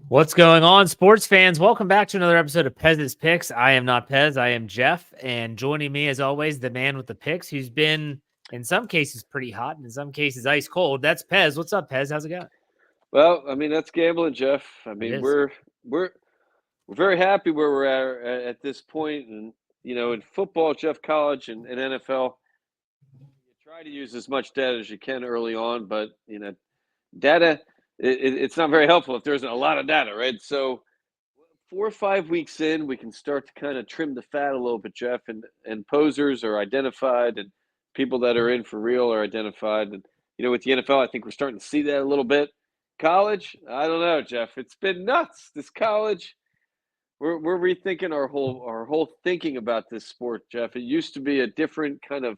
What's going on, sports fans? Welcome back to another episode of Pez's Picks. I am not Pez, I am Jeff, and joining me as always, the man with the picks, who's been in some cases pretty hot, and in some cases ice cold. That's Pez. What's up, Pez? How's it going? Well, I mean that's gambling, Jeff. I It mean is. we're very happy where we're at this point, and in football, Jeff, college, and NFL, you try to use as much data as you can early on, but data it's not very helpful if there isn't a lot of data, right? So 4 or 5 weeks in, we can start to kind of trim the fat a little bit, Jeff, and posers are identified, and people that are in for real are identified, and with the NFL, I think we're starting to see that a little bit. College, I don't know, Jeff. It's been nuts. This college, we're rethinking our whole thinking about this sport, Jeff. It used to be a different kind of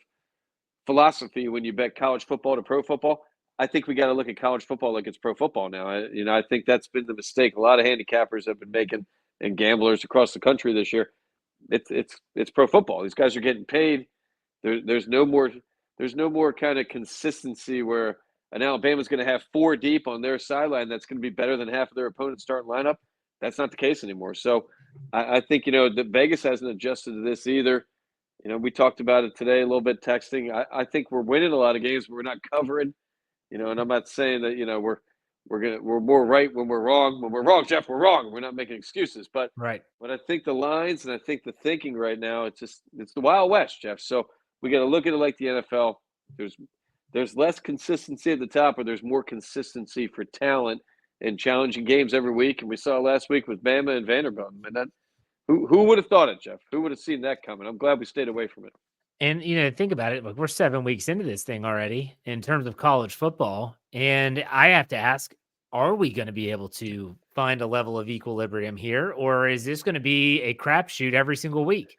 philosophy when you bet college football to pro football. I think we got to look at college football like it's pro football now. I think that's been the mistake a lot of handicappers have been making and gamblers across the country this year. It's pro football. These guys are getting paid. There's no more kind of consistency where an Alabama's going to have four deep on their sideline that's going to be better than half of their opponent's starting lineup. That's not the case anymore. So I think the Vegas hasn't adjusted to this either. We talked about it today a little bit texting. I think we're winning a lot of games, but we're not covering. And I'm not saying that we're more right when we're wrong. When we're wrong, Jeff, we're wrong. We're not making excuses. But Right. I think the lines and I think the thinking right now, it's the Wild West, Jeff. So we got to look at it like the NFL. There's less consistency at the top, but there's more consistency for talent and challenging games every week. And we saw last week with Bama and Vanderbilt. And that who would have thought it, Jeff? Who would have seen that coming? I'm glad we stayed away from it. And, think about it. Like, we're 7 weeks into this thing already in terms of college football. And I have to ask, are we going to be able to find a level of equilibrium here? Or is this going to be a crapshoot every single week?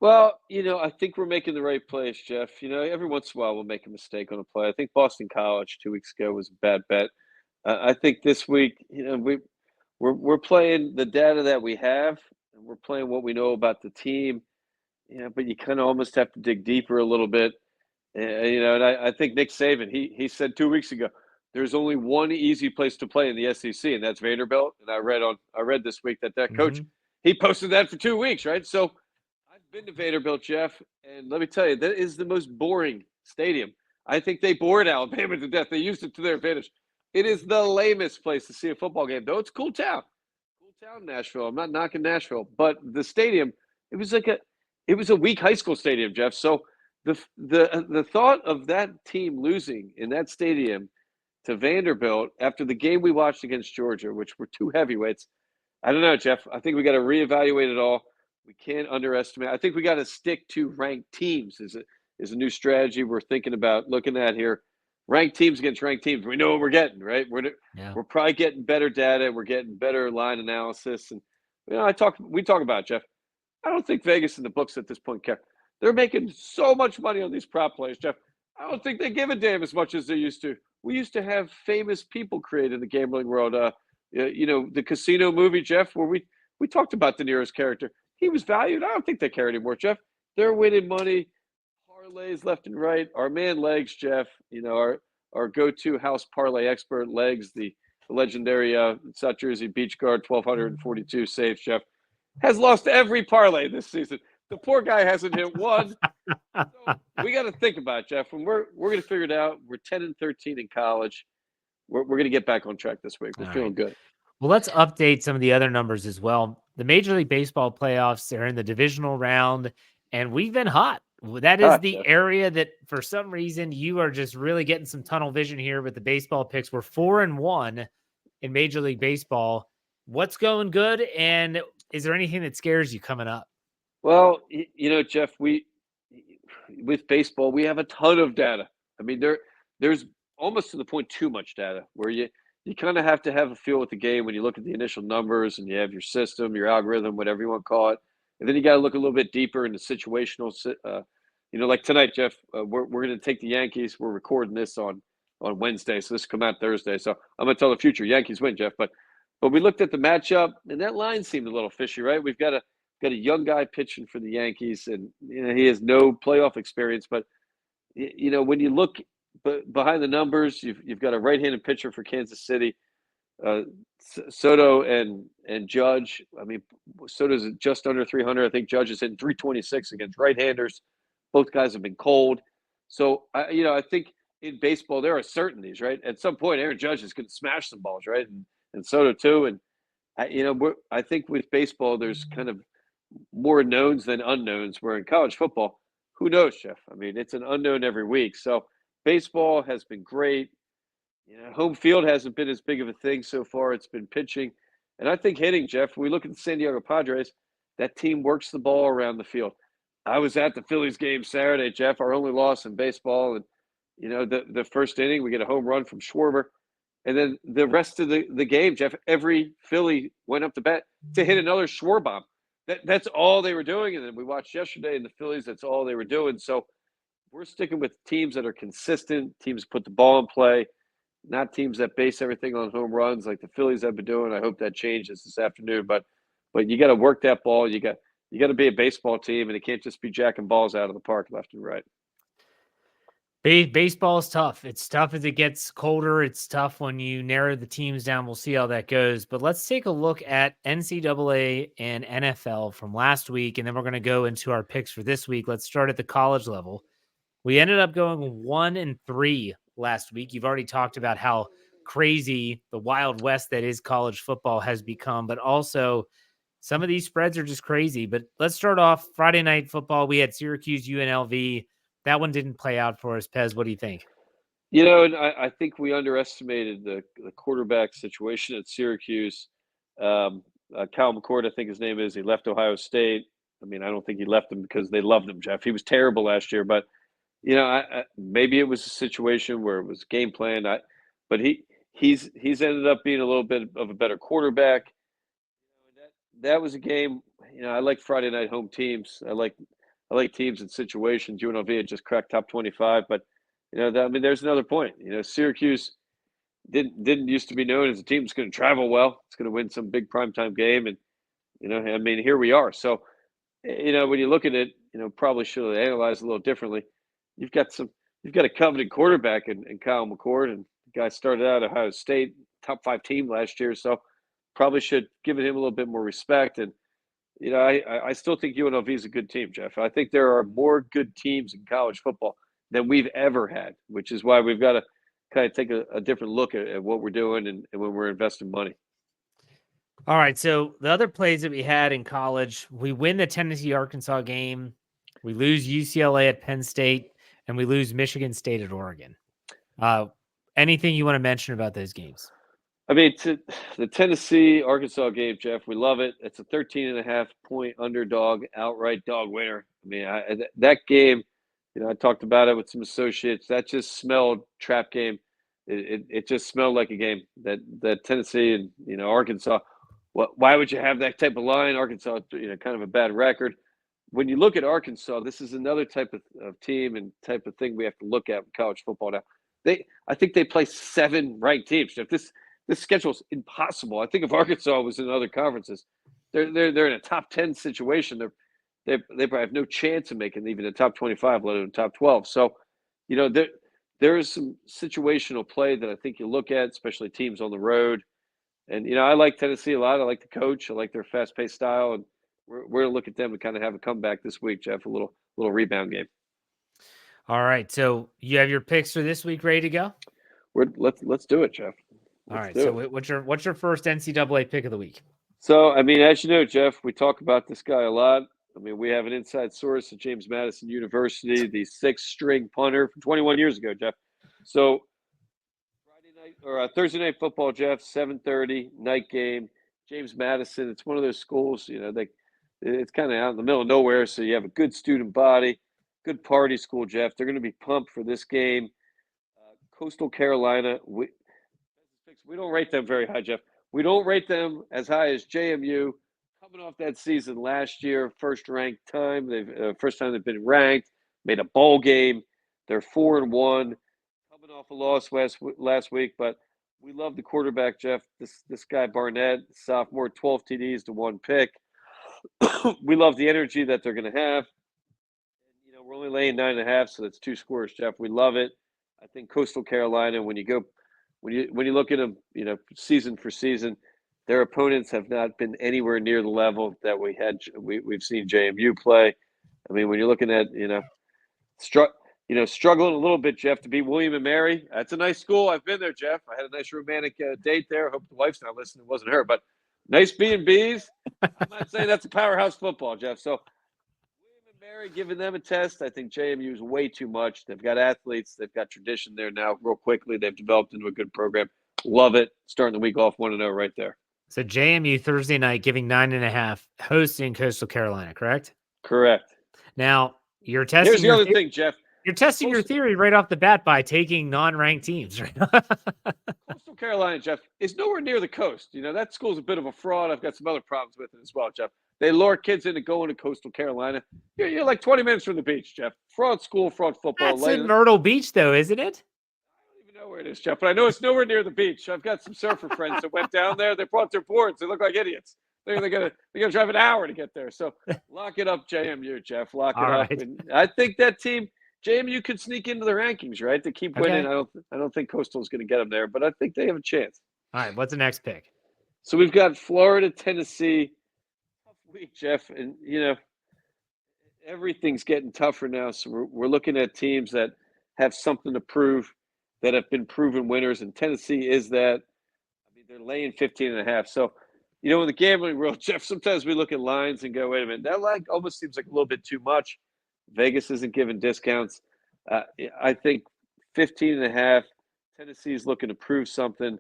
Well, I think we're making the right plays, Jeff. Every once in a while we'll make a mistake on a play. I think Boston College 2 weeks ago was a bad bet. I think this week, we're playing the data that we have, and we're playing what we know about the team. But you kind of almost have to dig deeper a little bit. And I think Nick Saban, he said 2 weeks ago, there's only one easy place to play in the SEC, and that's Vanderbilt. And I read this week that coach, Hmm. he posted that for 2 weeks, right? So I've been to Vanderbilt, Jeff, and let me tell you, that is the most boring stadium. I think they bored Alabama to death. They used it to their advantage. It is the lamest place to see a football game, though. It's a cool town, Nashville. I'm not knocking Nashville, but the stadium, it was like a weak high school stadium, Jeff. So the thought of that team losing in that stadium to Vanderbilt after the game we watched against Georgia, which were two heavyweights, I don't know, Jeff. I think we got to reevaluate it all. We can't underestimate. I think we got to stick to ranked teams. Is a new strategy we're thinking about looking at here. Ranked teams against ranked teams. We know what we're getting, right? Yeah. We're probably getting better data. We're getting better line analysis, and we talk about it, Jeff. I don't think Vegas and the books at this point care. They're making so much money on these prop plays, Jeff. I don't think they give a damn as much as they used to. We used to have famous people created in the gambling world. The casino movie, Jeff, where we talked about De Niro's character. He was valued. I don't think they care anymore, Jeff. They're winning money, parlays left and right. Our man Legs, Jeff, our go-to house parlay expert, Legs, the legendary South Jersey beach guard, 1,242 saves, Jeff, has lost every parlay this season. The poor guy hasn't hit one. So we got to think about it, Jeff. And we're going to figure it out. We're 10-13 in college. We're going to get back on track this week. We're All right. feeling good. Well, let's update some of the other numbers as well. The Major League Baseball playoffs are in the divisional round, and we've been hot. That is the Jeff. area that, for some reason, you are just really getting some tunnel vision here with the baseball picks. We're 4-1 in Major League Baseball. What's going good, and is there anything that scares you coming up? Well, Jeff, with baseball, we have a ton of data. I mean, there's almost to the point too much data where you kind of have to have a feel with the game when you look at the initial numbers and you have your system, your algorithm, whatever you want to call it, and then you got to look a little bit deeper into situational. Like tonight, Jeff, we're going to take the Yankees. We're recording this on Wednesday, so this will come out Thursday. So I'm going to tell the future Yankees win, Jeff. But we looked at the matchup, and that line seemed a little fishy, right? We've got a young guy pitching for the Yankees, and he has no playoff experience. But when you look behind the numbers, you've got a right-handed pitcher for Kansas City. uh, Soto and Judge. I mean, Soto's just under 300. I think Judge is hitting 326 against right-handers. Both guys have been cold. So, I think in baseball there are certainties, right? At some point, Aaron Judge is going to smash some balls, right? And Soto too. And I think with baseball, there's kind of more knowns than unknowns. Where in college football, who knows, Jeff? I mean, it's an unknown every week. So baseball has been great. Home field hasn't been as big of a thing so far. It's been pitching. And I think hitting, Jeff, we look at the San Diego Padres, that team works the ball around the field. I was at the Phillies game Saturday, Jeff, our only loss in baseball. And, the first inning, we get a home run from Schwarber. And then the rest of the game, Jeff, every Philly went up to bat to hit another Schwarber. That's all they were doing. And then we watched yesterday in the Phillies, that's all they were doing. So we're sticking with teams that are consistent, teams put the ball in play, not teams that base everything on home runs like the Phillies have been doing. I hope that changes this afternoon. But you got to work that ball. You got to be a baseball team, and it can't just be jacking balls out of the park left and right. Baseball is tough. It's tough as it gets colder. It's tough when you narrow the teams down. We'll see how that goes. But let's take a look at NCAA and NFL from last week, and then we're going to go into our picks for this week. Let's start at the college level. We ended up going 1-3 last week. You've already talked about how crazy the Wild West that is college football has become, but also some of these spreads are just crazy. But let's start off Friday night football. We had Syracuse UNLV. That one didn't play out for us. Pez, what do you think? And I think we underestimated the quarterback situation at Syracuse. Kyle McCord, I think his name is. He left Ohio State. I mean, I don't think he left them because they loved him, Jeff. He was terrible last year, but maybe it was a situation where it was game planned. But he's ended up being a little bit of a better quarterback. That was a game. I like Friday night home teams. I like teams in situations. UNLV had just cracked top 25, but there's another point. Syracuse didn't used to be known as a team that's going to travel well. It's going to win some big primetime game, and here we are. So when you look at it, probably should have analyzed a little differently. You've got a coveted quarterback in Kyle McCord, and the guy started out at Ohio State, top 5 team last year. So probably should give him a little bit more respect. And I still think UNLV is a good team, Jeff. I think there are more good teams in college football than we've ever had, which is why we've got to kind of take a different look at what we're doing and when we're investing money. All right. So the other plays that we had in college, we win the Tennessee-Arkansas game. We lose UCLA at Penn State, and we lose Michigan State at Oregon. Anything you want to mention about those games? I mean, the Tennessee-Arkansas game, Jeff, we love it. It's a 13.5-point underdog, outright dog winner. I mean, that game, I talked about it with some associates. That just smelled trap game. It just smelled like a game that Tennessee and Arkansas. Why would you have that type of line? Arkansas, kind of a bad record. When you look at Arkansas, this is another type of team and type of thing we have to look at in college football now. I think they play 7 ranked teams. If this schedule is impossible. I think if Arkansas was in other conferences, they're in a top 10 situation. They probably have no chance of making even the top 25, let alone top 12. So, there is some situational play that I think you look at, especially teams on the road. And I like Tennessee a lot. I like the coach. I like their fast-paced style, and we're going to look at them and kind of have a comeback this week, Jeff. A little rebound game. All right. So you have your picks for this week ready to go? Let's do it, Jeff. All right. So what's your first NCAA pick of the week? So, I mean, as you know, Jeff, we talk about this guy a lot. I mean, we have an inside source at James Madison University, the 6th-string punter from 21 years ago, Jeff. So, Thursday night football, Jeff, 7:30 night game. James Madison. It's one of those schools, it's kind of out in the middle of nowhere. So you have a good student body, good party school, Jeff. They're going to be pumped for this game. Coastal Carolina. We don't rate them very high, Jeff. We don't rate them as high as JMU. Coming off that season last year, first time they've been ranked, made a bowl game. They're 4-1, coming off a loss last week. But we love the quarterback, Jeff. This guy Barnett, sophomore, 12 TDs to 1 pick. We love the energy that they're going to have. And, we're only laying 9.5, so that's 2 scores, Jeff. We love it. I think Coastal Carolina, when you go when you look at them, season for season, their opponents have not been anywhere near the level that we've seen JMU play. I mean, when you're looking at struggling a little bit, Jeff, to beat William and Mary. That's a nice school. I've been there, Jeff. I had a nice romantic date there. Hope the wife's not listening. It wasn't her, but nice B&Bs. I'm not saying that's a powerhouse football, Jeff. So William and Mary, giving them a test. I think JMU is way too much. They've got athletes. They've got tradition there now. Real quickly, they've developed into a good program. Love it. Starting the week off 1-0 right there. So JMU Thursday night giving 9.5, hosting Coastal Carolina, correct? Correct. Now you're testing. Here's the other thing, Jeff. You're testing your theory right off the bat by taking non-ranked teams. Right? Coastal Carolina, Jeff, is nowhere near the coast. That school's a bit of a fraud. I've got some other problems with it as well, Jeff. They lure kids into going to Coastal Carolina. You're like 20 minutes from the beach, Jeff. Fraud school, fraud football. That's in Myrtle Beach, though, isn't it? I don't even know where it is, Jeff, but I know it's nowhere near the beach. I've got some surfer friends that went down there. They brought their boards. They look like idiots. They're gonna drive an hour to get there. So lock it up, JMU, Jeff. Lock it up. Right. And I think that team, JMU, could sneak into the rankings, right? To keep winning. I don't think Coastal is going to get them there, but I think they have a chance. All right, what's the next pick? So we've got Florida, Tennessee. Tough week, Jeff, and everything's getting tougher now. So we're looking at teams that have something to prove, that have been proven winners, and Tennessee is that. I mean, they're laying 15.5. So, in the gambling world, Jeff, sometimes we look at lines and go, wait a minute, that line almost seems like a little bit too much. Vegas isn't giving discounts. I think 15.5. Tennessee's looking to prove something.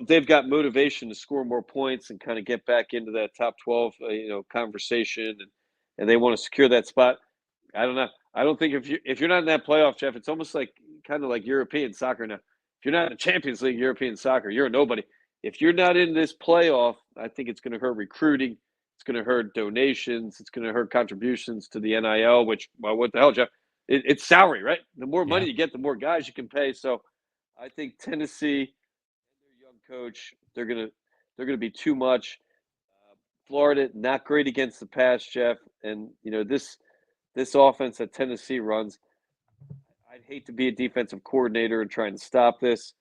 They've got motivation to score more points and kind of get back into that top 12, conversation, and they want to secure that spot. I don't know. I don't think if you're not in that playoff, Jeff, it's almost like kind of like European soccer now. If you're not in the Champions League, European soccer, you're a nobody. If you're not in this playoff, I think it's going to hurt recruiting. It's going to hurt donations. It's going to hurt contributions to the NIL, which, well, what the hell, Jeff? It's salary, right? The more money you get, the more guys you can pay. So I think Tennessee and their young coach, they're gonna be too much. Florida, not great against the pass, Jeff. And, this offense that Tennessee runs, I'd hate to be a defensive coordinator and trying to stop this.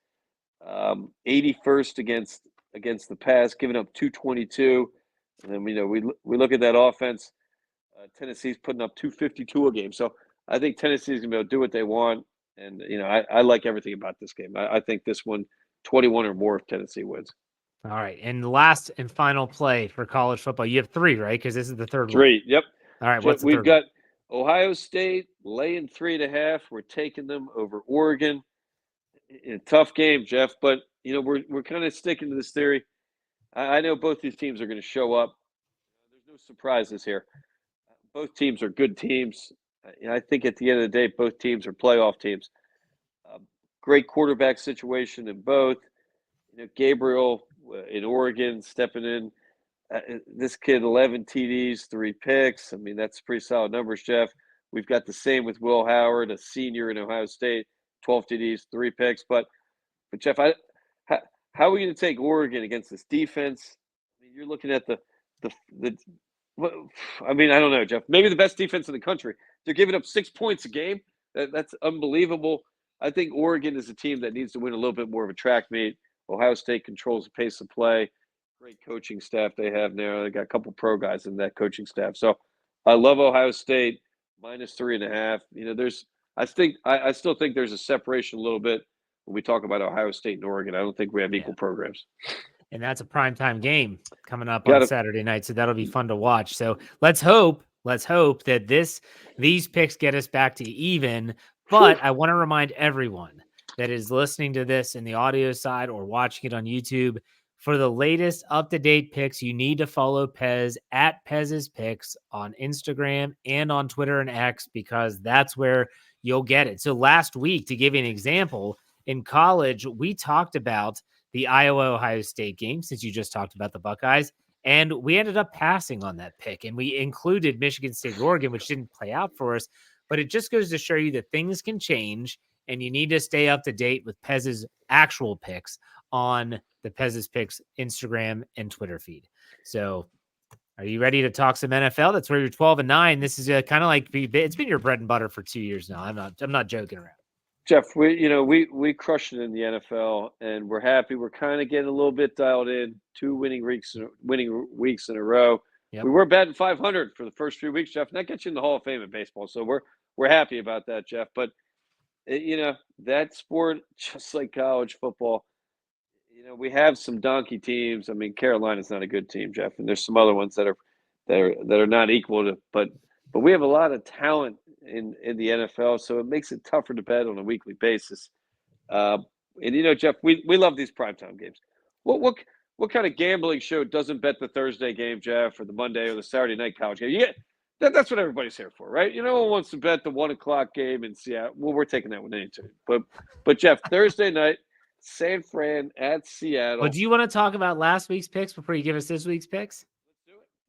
81st against the pass, giving up 222. And then, we look at that offense. Tennessee's putting up 252 a game. So I think Tennessee's going to be able to do what they want. And, I like everything about this game. I think this one, 21 or more if Tennessee wins. All right. And last and final play for college football. You have 3, right? Because this is the third one. 3, yep. All right. What's the We've third got one? Ohio State laying 3.5. We're taking them over Oregon. A tough game, Jeff, but, we're kind of sticking to this theory. I know both these teams are going to show up. There's no surprises here. Both teams are good teams. I think at the end of the day, both teams are playoff teams. Great quarterback situation in both. Gabriel in Oregon stepping in. This kid, 11 TDs, 3 picks. I mean, that's pretty solid numbers, Jeff. We've got the same with Will Howard, a senior in Ohio State, 12 TDs, 3 picks. But Jeff, how are we going to take Oregon against this defense? I mean, you're looking at the I mean, I don't know, Jeff. Maybe the best defense in the country. They're giving up 6 points a game. That's unbelievable. I think Oregon is a team that needs to win a little bit more of a track meet. Ohio State controls the pace of play. Great coaching staff they have now. They got a couple pro guys in that coaching staff. So I love Ohio State minus 3.5. I still think there's a separation a little bit when we talk about Ohio State and Oregon. I don't think we have equal programs. And that's a primetime game coming up on Saturday night. So that'll be fun to watch. So let's hope that these picks get us back to even. But I want to remind everyone that is listening to this in the audio side or watching it on YouTube, for the latest up-to-date picks, you need to follow Pez at Pez's Picks on Instagram and on Twitter and X, because that's where you'll get it. So last week, to give you an example, in college, we talked about the Iowa-Ohio State game, since you just talked about the Buckeyes, and we ended up passing on that pick, and we included Michigan State, Oregon, which didn't play out for us, but it just goes to show you that things can change, and you need to stay up to date with Pez's actual picks on the Pez's Picks Instagram and Twitter feed. So are you ready to talk some NFL? That's where you're 12-9. This is kind of like, it's been your bread and butter for 2 years now. I'm not joking around. Jeff, we crushed it in the NFL, and we're happy. We're kind of getting a little bit dialed in. 2 winning weeks in a row. Yep. We were batting 500 for the first few weeks, Jeff, and that gets you in the Hall of Fame in baseball. So we're happy about that, Jeff. But that sport, just like college football, we have some donkey teams. I mean, Carolina's not a good team, Jeff, and there's some other ones that are not equal to, but we have a lot of talent in the NFL, so it makes it tougher to bet on a weekly basis. And Jeff, we love these primetime games. What kind of gambling show doesn't bet the Thursday game, Jeff, or the Monday or the Saturday night college game? That's what everybody's here for, right? No one wants to bet the 1 o'clock game in Seattle. Well, we're taking that one anytime. But Jeff, Thursday night, San Fran at Seattle. But do you want to talk about last week's picks before you give us this week's picks?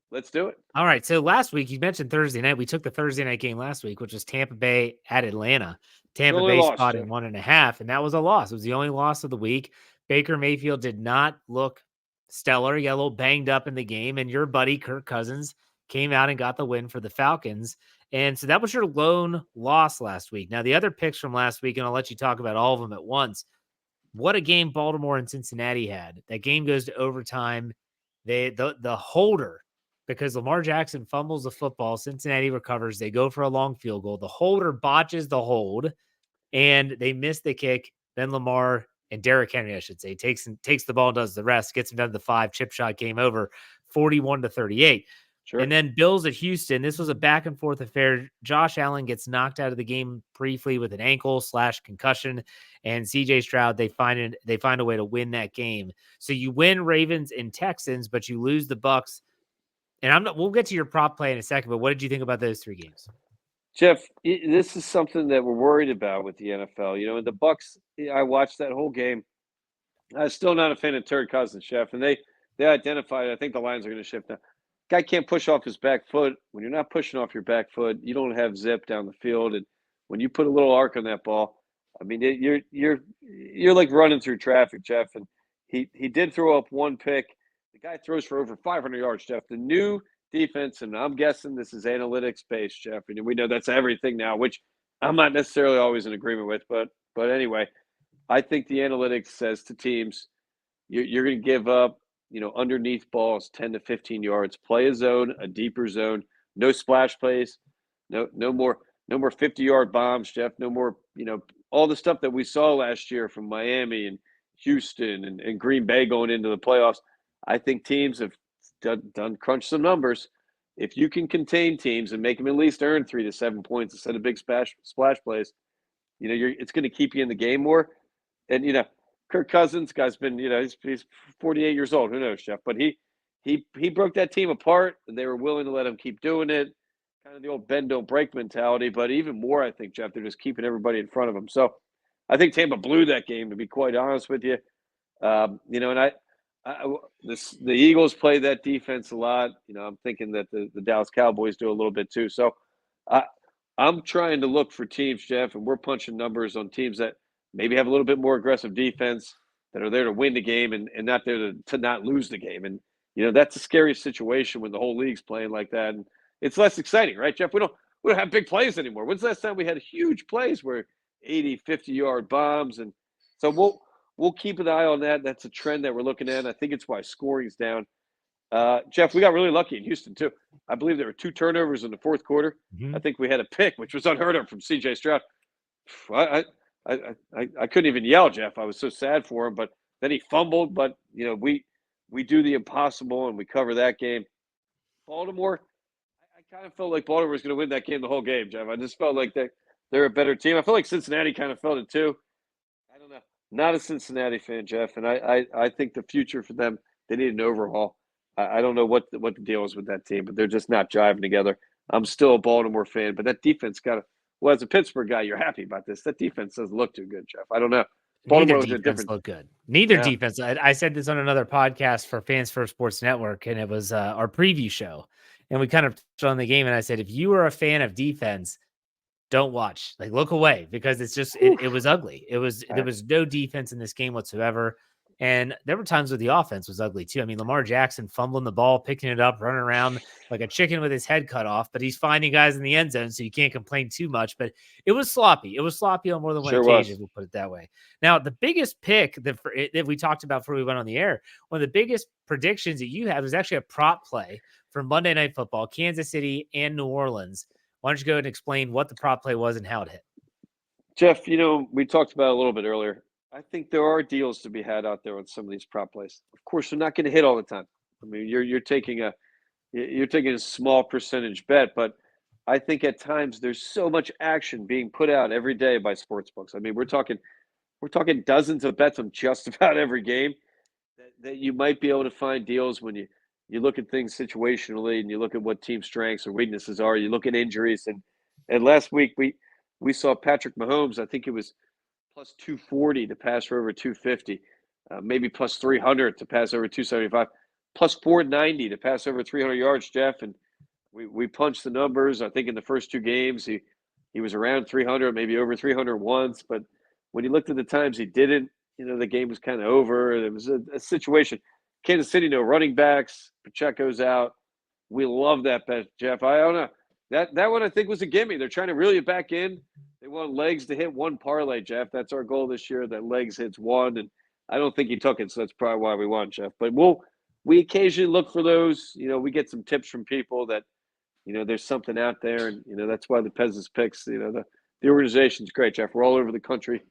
Let's do it. All right. So last week you mentioned Thursday night. We took the Thursday night game last week, which was Tampa Bay at Atlanta. Tampa Bay spotted 1.5, and that was a loss. It was the only loss of the week. Baker Mayfield did not look stellar. He got a little banged up in the game, and your buddy Kirk Cousins came out and got the win for the Falcons. And so that was your lone loss last week. Now, the other picks from last week, and I'll let you talk about all of them at once. What a game Baltimore and Cincinnati had. That game goes to overtime. The holder, because Lamar Jackson fumbles the football, Cincinnati recovers. They go for a long field goal. The holder botches the hold, and they miss the kick. Then Lamar and Derrick Henry, I should say, takes the ball and does the rest, gets him down to the 5, chip shot, game over, 41-38. Sure. And then Bills at Houston. This was a back and forth affair. Josh Allen gets knocked out of the game briefly with an ankle/concussion, and CJ Stroud, they find a way to win that game. So you win Ravens and Texans, but you lose the Bucks. And we'll get to your prop play in a second, but what did you think about those 3 games? Jeff, this is something that we're worried about with the NFL. And the Bucks, I watched that whole game. I'm still not a fan of Kirk Cousins, Jeff, and they identified, I think the lines are going to shift now. Guy can't push off his back foot. When you're not pushing off your back foot, you don't have zip down the field. And when you put a little arc on that ball, I mean, you're like running through traffic, Jeff. And he did throw up one pick. The guy throws for over 500 yards, Jeff. The new defense, and I'm guessing this is analytics based, Jeff. And we know that's everything now, which I'm not necessarily always in agreement with. But anyway, I think the analytics says to teams, you're going to give up, underneath balls, 10 to 15 yards, play a zone, a deeper zone, no splash plays, no more 50-yard bombs, Jeff, no more, all the stuff that we saw last year from Miami and Houston and Green Bay going into the playoffs. I think teams have done crunch some numbers. If you can contain teams and make them at least earn 3 to 7 points instead of big splash plays, it's going to keep you in the game more. And, Kirk Cousins, guy's been, he's 48 years old. Who knows, Jeff? But he broke that team apart, and they were willing to let him keep doing it. Kind of the old bend don't break mentality. But even more, I think, Jeff, they're just keeping everybody in front of them. So I think Tampa blew that game, to be quite honest with you. And the Eagles play that defense a lot. I'm thinking that the Dallas Cowboys do a little bit too. So I'm trying to look for teams, Jeff, and we're punching numbers on teams that maybe have a little bit more aggressive defense, that are there to win the game and not there to not lose the game. And, that's a scary situation when the whole league's playing like that. And it's less exciting, right, Jeff? We don't have big plays anymore. When's the last time we had huge plays where 80, 50-yard bombs? And so we'll keep an eye on that. That's a trend that we're looking at. I think it's why scoring's down. Jeff, we got really lucky in Houston, too. I believe there were 2 turnovers in the fourth quarter. Mm-hmm. I think we had a pick, which was unheard of from CJ Stroud. I couldn't even yell, Jeff. I was so sad for him. But then he fumbled. But, we do the impossible, and we cover that game. Baltimore, I kind of felt like Baltimore was going to win that game the whole game, Jeff. I just felt like they're a better team. I feel like Cincinnati kind of felt it, too. I don't know. Not a Cincinnati fan, Jeff. And I think the future for them, they need an overhaul. I don't know what the deal is with that team, but they're just not jiving together. I'm still a Baltimore fan, but that defense well, as a Pittsburgh guy, you're happy about this. That defense doesn't look too good, Jeff. I don't know. Baltimore Neither defense looked good. Neither defense. I said this on another podcast for Fans First Sports Network, and it was our preview show. And we kind of touched on the game, and I said, if you are a fan of defense, don't watch. Like, look away, because it's just it was ugly. There was no defense in this game whatsoever. And there were times where the offense was ugly too. I mean, Lamar Jackson fumbling the ball, picking it up, running around like a chicken with his head cut off, but he's finding guys in the end zone, so you can't complain too much. But it was sloppy. It was sloppy on more than one Sure was. occasion, we'll put it that way. Now, the biggest pick that we talked about before we went on the air, one of the biggest predictions that you had was actually a prop play from Monday Night Football, Kansas City and New Orleans. Why don't you go ahead and explain what the prop play was and how it hit? Jeff, we talked about it a little bit earlier. I think there are deals to be had out there on some of these prop plays. Of course, they're not going to hit all the time. I mean, you're taking a small percentage bet, but I think at times there's so much action being put out every day by sportsbooks. I mean, we're talking dozens of bets on just about every game that you might be able to find deals when you look at things situationally and you look at what team strengths or weaknesses are. You look at injuries and last week we saw Patrick Mahomes. I think it was plus 240 to pass for over 250, maybe plus 300 to pass over 275, plus 490 to pass over 300 yards, Jeff. And we punched the numbers. I think in the first two games, he was around 300, maybe over 300 once. But when you looked at the times he didn't, the game was kind of over. It was a situation. Kansas City, no running backs. Pacheco's out. We love that bet, Jeff. I don't know. That one I think was a gimme. They're trying to reel you back in. They want legs to hit one parlay, Jeff. That's our goal this year, that legs hits one. And I don't think he took it, so that's probably why we won, Jeff. But we occasionally look for those. We get some tips from people that, there's something out there. And, that's why the Pez's picks, the organization's great, Jeff. We're all over the country.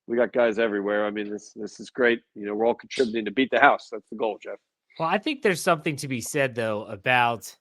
We got guys everywhere. I mean, this is great. We're all contributing to beat the house. That's the goal, Jeff. Well, I think there's something to be said, though, about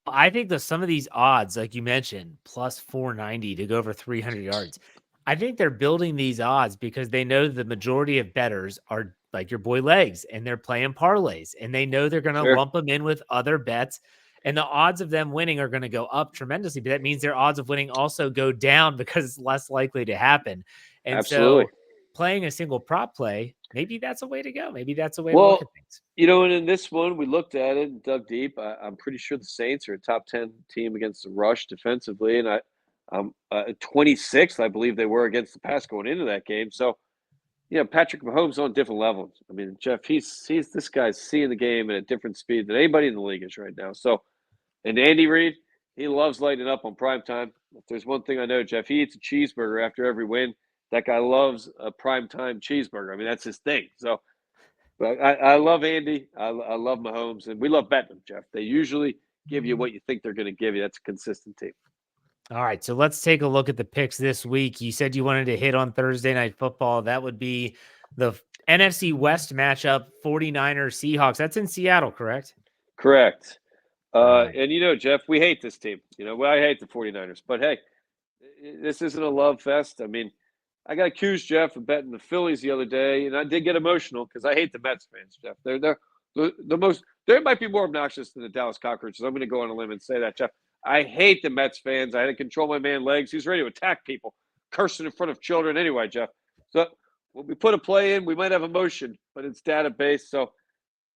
I think that some of these odds, like you mentioned, plus 490 to go over 300 yards. I think they're building these odds because they know the majority of bettors are like your boy Legs and they're playing parlays and they know they're going to lump them in with other bets. And the odds of them winning are going to go up tremendously, but that means their odds of winning also go down because it's less likely to happen. And Absolutely. so playing a single prop play, maybe that's a way to go. Maybe that's a way to look at things. And in this one, we looked at it and dug deep. I'm pretty sure the Saints are a top 10 team against the rush defensively. And I'm 26th, I believe they were against the pass going into that game. So, Patrick Mahomes on different levels. I mean, Jeff, this guy's seeing the game at a different speed than anybody in the league is right now. So, and Andy Reid, he loves lighting up on prime time. If there's one thing I know, Jeff, he eats a cheeseburger after every win. That guy loves a primetime cheeseburger. I mean, that's his thing. So, but I love Andy. I love Mahomes, and we love betting them, Jeff. They usually give you what you think they're going to give you. That's a consistent team. All right, so let's take a look at the picks this week. You said you wanted to hit on Thursday Night Football. That would be the NFC West matchup, 49ers Seahawks. That's in Seattle, correct? Correct. Right. And, Jeff, we hate this team. I hate the 49ers. But, hey, this isn't a love fest. I mean, I got accused, Jeff, of betting the Phillies the other day, and I did get emotional because I hate the Mets fans, Jeff. They're the most – they might be more obnoxious than the Dallas Cockroaches. I'm going to go on a limb and say that, Jeff. I hate the Mets fans. I had to control my man Legs. He's ready to attack people, cursing in front of children anyway, Jeff. So when we put a play in, we might have emotion, but it's data-based. So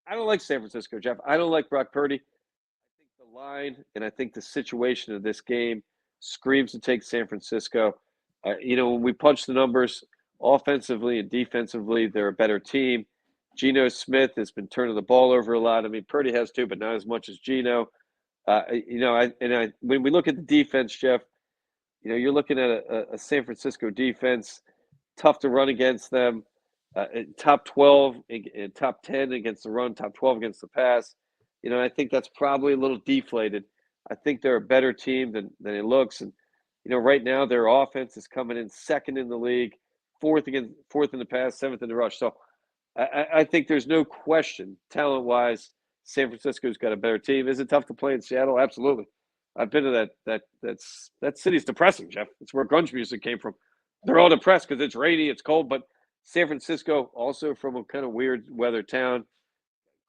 I don't like San Francisco, Jeff. I don't like Brock Purdy. I think the line and I think the situation of this game screams to take San Francisco. When we punch the numbers offensively and defensively, they're a better team. Geno Smith has been turning the ball over a lot. I mean, Purdy has too, but not as much as Geno. When we look at the defense, Jeff, you're looking at a San Francisco defense, tough to run against them, top 12 and top 10 against the run, top 12 against the pass. I think that's probably a little deflated. I think they're a better team than it looks. And, right now their offense is coming in second in the league, fourth in the pass, seventh in the rush. So I think there's no question, talent-wise, San Francisco's got a better team. Is it tough to play in Seattle? Absolutely. I've been to that city's depressing, Jeff. It's where grunge music came from. They're all depressed because it's rainy, it's cold, but San Francisco also from a kind of weird weather town,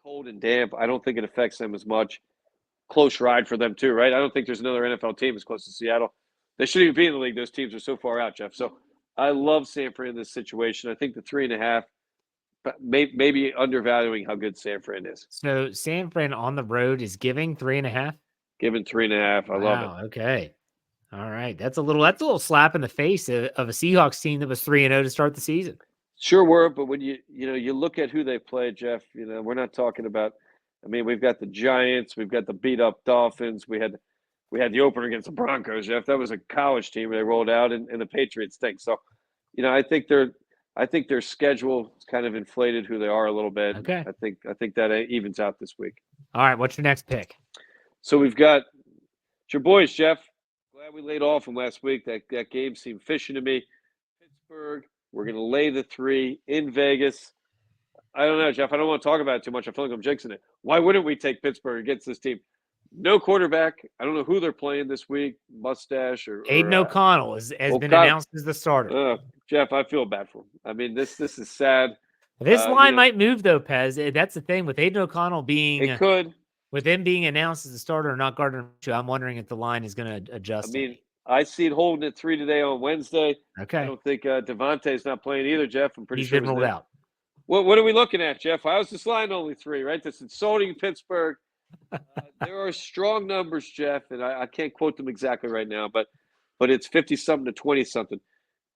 cold and damp. I don't think it affects them as much. Close ride for them too, right? I don't think there's another NFL team as close to Seattle. They shouldn't even be in the league. Those teams are so far out, Jeff. So I love San Fran in this situation. I think the 3.5, maybe undervaluing how good San Fran is. So San Fran on the road is giving 3.5? Giving 3.5. I love it. Okay. All right. That's a little slap in the face of a Seahawks team that was 3-0 to start the season. Sure were, but when you look at who they played, Jeff, we're not talking about. I mean, we've got the Giants, we've got the beat up Dolphins, we had the opener against the Broncos, Jeff. That was a college team they rolled out, and the Patriots stink. So, I think their schedule is kind of inflated who they are a little bit. Okay. I think that evens out this week. All right. What's your next pick? So we've got it's your boys, Jeff. Glad we laid off them last week. That game seemed fishy to me. Pittsburgh. We're going to lay the 3 in Vegas. I don't know, Jeff. I don't want to talk about it too much. I feel like I'm jinxing it. Why wouldn't we take Pittsburgh against this team? No quarterback. I don't know who they're playing this week. Mustache or Aiden O'Connell has been announced as the starter. Jeff, I feel bad for him. I mean, this is sad. This line might move though, Pez. That's the thing with Aiden O'Connell being. It could. With him being announced as a starter, not Gardner. I'm wondering if the line is going to adjust. I mean, I see it holding at 3 today on Wednesday. Okay. I don't think Devontae's not playing either, Jeff. I'm pretty He's sure been ruled out. What are we looking at, Jeff? How is this line only 3, right? That's insulting Pittsburgh. There are strong numbers, Jeff, and I can't quote them exactly right now, but it's 50-something to 20-something.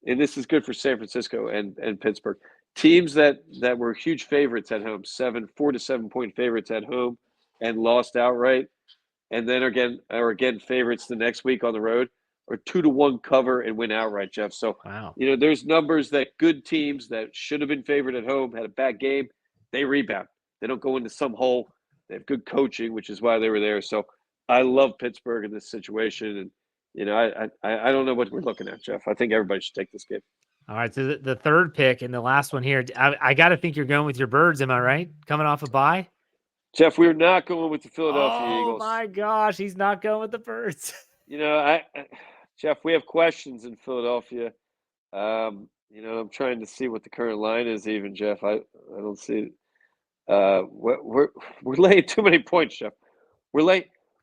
And this is good for San Francisco and Pittsburgh. Teams that were huge favorites at home, 4 to 7 point favorites at home and lost outright, and then are again favorites the next week on the road, or 2-1 cover and win outright, Jeff. So, wow. There's numbers that good teams that should have been favored at home had a bad game, they rebound. They don't go into some hole. They have good coaching, which is why they were there. So I love Pittsburgh in this situation. And, I don't know what we're looking at, Jeff. I think everybody should take this game. All right. So the third pick and the last one here, I got to think you're going with your Birds. Am I right? Coming off a bye? Jeff, we're not going with the Philadelphia Eagles. Oh, my gosh. He's not going with the Birds. Jeff, we have questions in Philadelphia. I'm trying to see what the current line is even, Jeff. I don't see it. We're laying too many points, Jeff. We're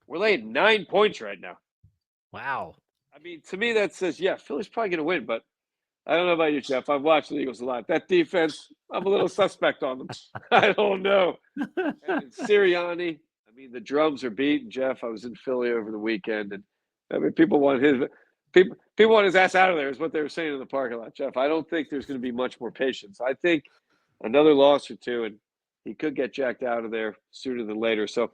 laying 9 points right now. Wow. I mean, to me, that says, Philly's probably going to win, but I don't know about you, Jeff. I've watched the Eagles a lot. That defense, I'm a little suspect on them. I don't know. And Sirianni, I mean, the drums are beating, Jeff. I was in Philly over the weekend, and I mean, people want his ass out of there is what they were saying in the parking lot, Jeff. I don't think there's going to be much more patience. I think another loss or two, and he could get jacked out of there sooner than later. So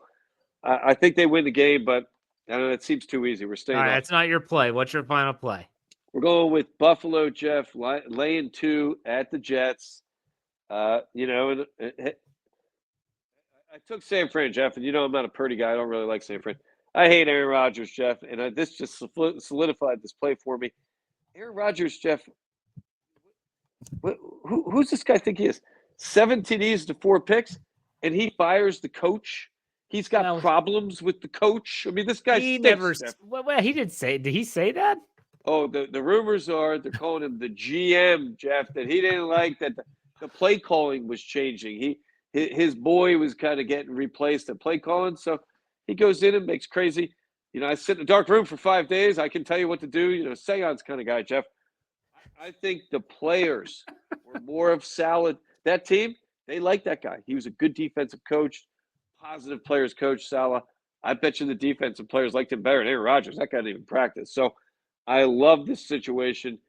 I think they win the game, but I don't know. It seems too easy. We're staying. All right, that's not your play. What's your final play? We're going with Buffalo, Jeff, laying 2 at the Jets. I took San Fran, Jeff, and I'm not a Purdy guy. I don't really like San Fran. I hate Aaron Rodgers, Jeff, and this just solidified this play for me. Aaron Rodgers, Jeff, who's this guy think he is? 7 TDs to 4 picks, and he fires the coach. He's got problems with the coach. I mean, this guy stinks, Jeff. Well, he did he say that? Oh, the rumors are they're calling him the GM, Jeff, that he didn't like that the play calling was changing. His boy was kind of getting replaced at play calling, so he goes in and makes crazy. I sit in a dark room for 5 days. I can tell you what to do. Seance kind of guy, Jeff. I think the players were more of Salad. That team, they like that guy. He was a good defensive coach, positive players coach, Salah. I bet you the defensive players liked him better than Aaron Rodgers. That guy didn't even practice. So I love this situation.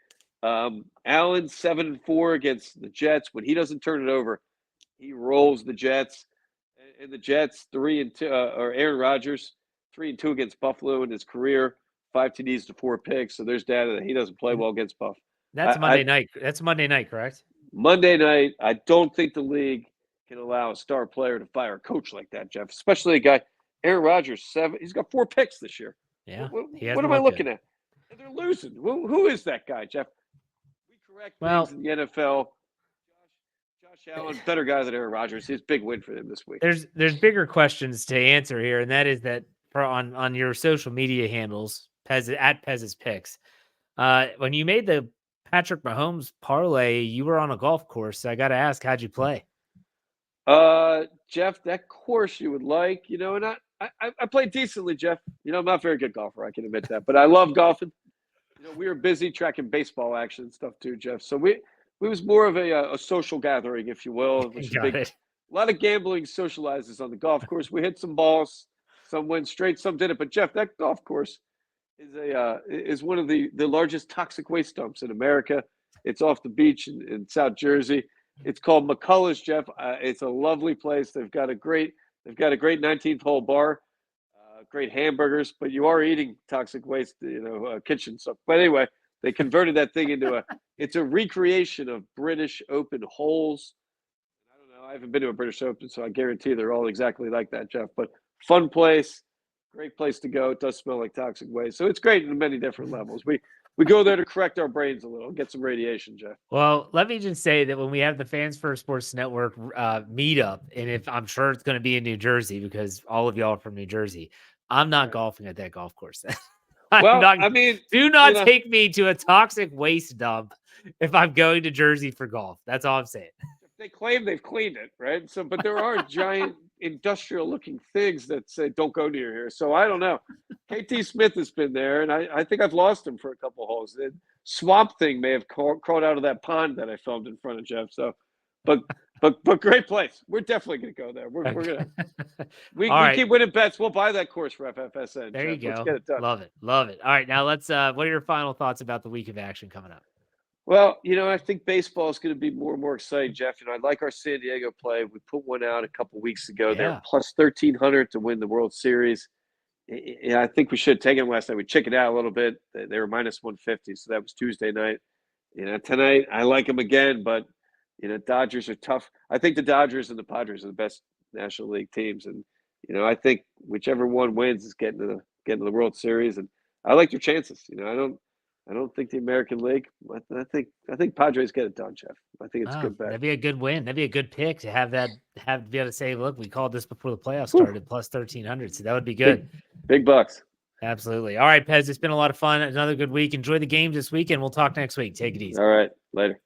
Allen 7-4 against the Jets. When he doesn't turn it over, he rolls the Jets. And the Jets 3-2, or Aaron Rodgers 3-2 against Buffalo in his career. 5 TDs to 4 picks. So there's data that he doesn't play well against Buff. That's Monday night. That's Monday night, correct? Monday night. I don't think the league can allow a star player to fire a coach like that, Jeff. Especially a guy, Aaron Rodgers, 7. He's got 4 picks this year. Yeah. What am I looking at? And they're losing. Who is that guy, Jeff? We correct things in the NFL. Josh Allen, better guy than Aaron Rodgers. His big win for them this week. There's bigger questions to answer here, and that is that on your social media handles, at Pez's Picks, when you made the Patrick Mahomes parlay, you were on a golf course. So I got to ask, how'd you play? Jeff, that course you would like, and I played decently, Jeff. I'm not a very good golfer. I can admit that, but I love golfing. We were busy tracking baseball action and stuff too, Jeff. So we was more of a social gathering, if you will. A lot of gambling socializes on the golf course. We hit some balls. Some went straight, some didn't. But Jeff, that golf course is one of the largest toxic waste dumps in America. It's off the beach in South Jersey. It's called McCullough's, Jeff. It's a lovely place. They've got a great 19th hole bar, great hamburgers, but you are eating toxic waste, kitchen stuff. But anyway, they converted that thing into it's a recreation of British Open holes. I don't know. I haven't been to a British Open, so I guarantee they're all exactly like that, Jeff. But fun place, great place to go. It does smell like toxic waste, so it's great in many different levels. We go there to correct our brains a little, get some radiation, Jeff. Well, let me just say that when we have the Fans First Sports Network meetup, and if I'm sure it's going to be in New Jersey because all of y'all are from New Jersey, I'm not golfing at that golf course. Do not take me to a toxic waste dump if I'm going to Jersey for golf. That's all I'm saying. They claim they've cleaned it, right? So, but there are giant industrial-looking things that say don't go near here. So I don't know. KT Smith has been there, and I think I've lost him for a couple of holes. The Swamp Thing may have crawled out of that pond that I filmed in front of Jeff. So, but great place. We're definitely going to go there. We're gonna. We keep winning bets. We'll buy that course for FFSN. There Jeff. you go. Let's get it done. Love it. All right, now let's. What are your final thoughts about the week of action coming up? Well, I think baseball is going to be more and more exciting, Jeff. I like our San Diego play. We put one out a couple weeks ago. They're plus 1,300 to win the World Series. I think we should have taken them last night. We chickened out a little bit. They were minus 150, so that was Tuesday night. Tonight I like them again, but Dodgers are tough. I think the Dodgers and the Padres are the best National League teams, and I think whichever one wins is getting to the World Series, and I like their chances. I don't think the American League. I think Padres get it done, Jeff. I think it's a good bet. That'd be a good win. That'd be a good pick to have to be able to say, look, we called this before the playoffs started, plus 1,300. So that would be good. Big bucks. Absolutely. All right, Pez, it's been a lot of fun. Another good week. Enjoy the games this weekend. We'll talk next week. Take it easy. All right. Later.